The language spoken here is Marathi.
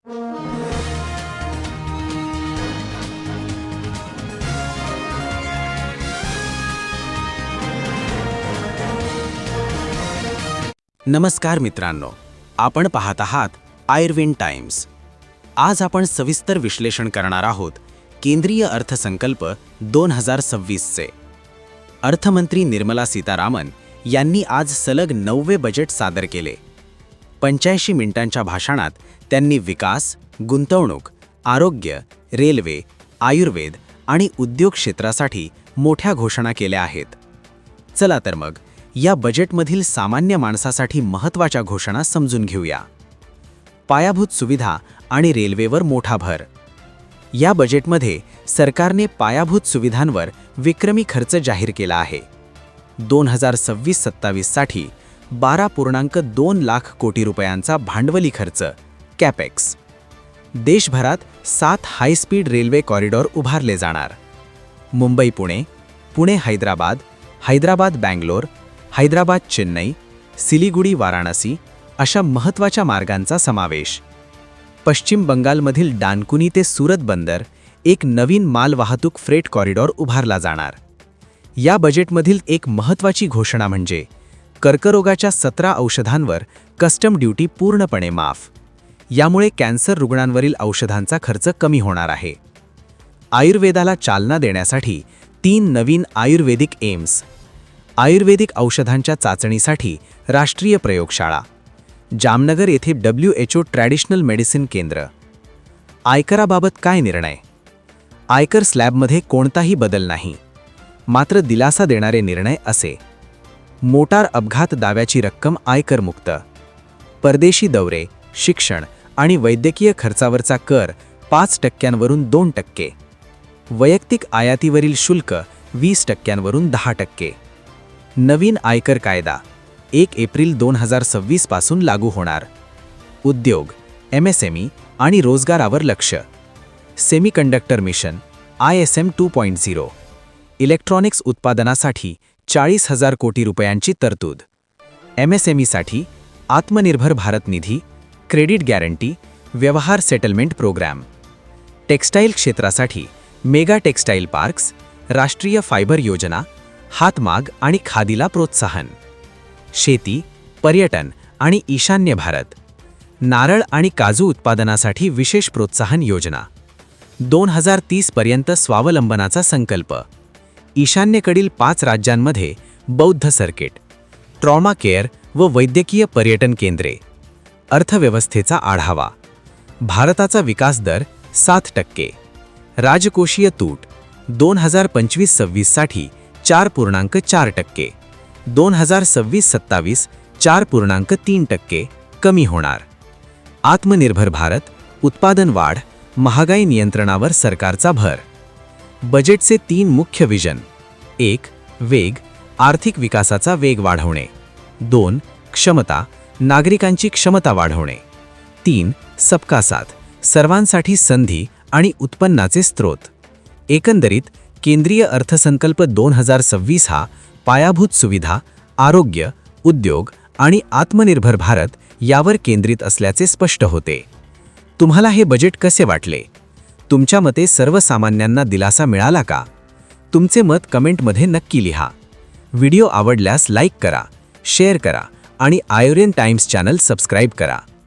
नमस्कार मित्रांनो, आपण पाहत आहात आयुर्वेद टाइम्स। आज आपण सविस्तर विश्लेषण करणार आहोत केंद्रीय अर्थसंकल्प 2026 चे। अर्थमंत्री निर्मला सीतारामन यांनी आज सलग 9वे बजेट सादर केले। 85 मिनिटांच्या भाषणात त्यांनी विकास, गुंतवणूक, आरोग्य, रेल्वे, आयुर्वेद आणि उद्योग क्षेत्रासाठी मोठ्या घोषणा केल्या आहेत। चला तर मग या बजेटमधील सामान्य माणसासाठी महत्त्वाच्या घोषणा समजून घेऊया। पायाभूत सुविधा आणि रेल्वेवर मोठा भर। या बजेटमध्ये सरकारने पायाभूत सुविधांवर विक्रमी खर्च जाहीर केला आहे। 2026-27 साठी 12.2 लाख कोटी रुपयांचा भांडवली खर्च कॅपेक्स। देशभरात 7 हायस्पीड रेल्वे कॉरिडॉर उभारले जाणार। मुंबई-पुणे, पुणे-हैदराबाद, हैदराबाद-बँगलोर, हैदराबाद-चेन्नई, सिलिगुडी-वाराणसी अशा महत्त्वाच्या मार्गांचा समावेश। पश्चिम बंगालमधील डानकुनी ते सुरत बंदर एक नवीन मालवाहतूक फ्रेट कॉरिडॉर उभारला जाणार। या बजेटमधील एक महत्त्वाची घोषणा म्हणजे कर्करोगाच्या 17 औषधांवर कस्टम ड्युटी पूर्णपणे माफ। यामुळे कॅन्सर रुग्णांवरील औषधांचा खर्च कमी होणार आहे। आयुर्वेदाला चालना देण्यासाठी 3 नवीन आयुर्वेदिक एम्स। आयुर्वेदिक औषधांच्या चाचणीसाठी राष्ट्रीय प्रयोगशाळा। जामनगर येथे WHO ट्रॅडिशनल मेडिसिन केंद्र। आयकराबाबत काय निर्णय? आयकर स्लॅबमध्ये कोणताही बदल नाही, मात्र दिलासा देणारे निर्णय असे: मोटार अपघात दाव्याची रक्कम आयकरमुक्त, परदेशी दौरे, शिक्षण आणि वैद्यकीय खर्चावरचा कर 5% 2%, वैयक्तिक आयातीवरील शुल्क 20% 10%। नवीन आयकर कायदा 1 एप्रिल 2026 पासून लागू होणार। उद्योग, MSME आणि रोजगारावर लक्ष। सेमीकंडक्टर मिशन ISM 2.0, इलेक्ट्रॉनिक्स उत्पादनासाठी 40,000 कोटी रुपयांची तरतूद। MSME साठी आत्मनिर्भर भारत निधी, क्रेडिट गॅरंटी, व्यवहार सेटलमेंट प्रोग्राम। टेक्स्टाईल क्षेत्रासाठी मेगा टेक्स्टाईल पार्क्स, राष्ट्रीय फायबर योजना, हातमाग आणि खादीला प्रोत्साहन। शेती, पर्यटन आणि ईशान्य भारत, नारळ आणि काजू उत्पादनासाठी विशेष प्रोत्साहन योजना। 2030 पर्यंत स्वावलंबनाचा संकल्प। ईशान्येकडील 5 राज्यांमध्ये बौद्ध सर्किट, ट्रॉमा केअर व वैद्यकीय पर्यटन केंद्रे। अर्थव्यवस्थेचा आढावा। भारताचा विकास दर 7%। राजकोषीय तूट 2025-26 साठी 4.4%, 2026-27 4.3% कमी होणार। आत्मनिर्भर भारत, उत्पादन वाढ, महागाई नियंत्रणावर सरकारचा भर। बजेटचे 3 मुख्य विजन: 1. वेग, आर्थिक विकासाचा वेग वाढवणे। 2. क्षमता, नागरिकांची क्षमता वाढवणे। 3. सबका साथ, सर्वांसाठी संधी आणि उत्पन्नाचे स्रोत। एकंदरीत केंद्रीय अर्थसंकल्प 2026 हा पायाभूत सुविधा, आरोग्य, उद्योग आणि आत्मनिर्भर भारत यावर केंद्रित असल्याचे स्पष्ट होते। तुम्हाला हे बजेट कसे वाटले? तुमच्या मते सर्वसामान्यांना दिलासा मिळाला का? तुमचे मत कमेंटमध्ये नक्की लिहा। व्हिडिओ आवडल्यास लाईक करा, शेअर करा आणि आयुर्वेद टाइम्स चॅनल सबस्क्राइब करा।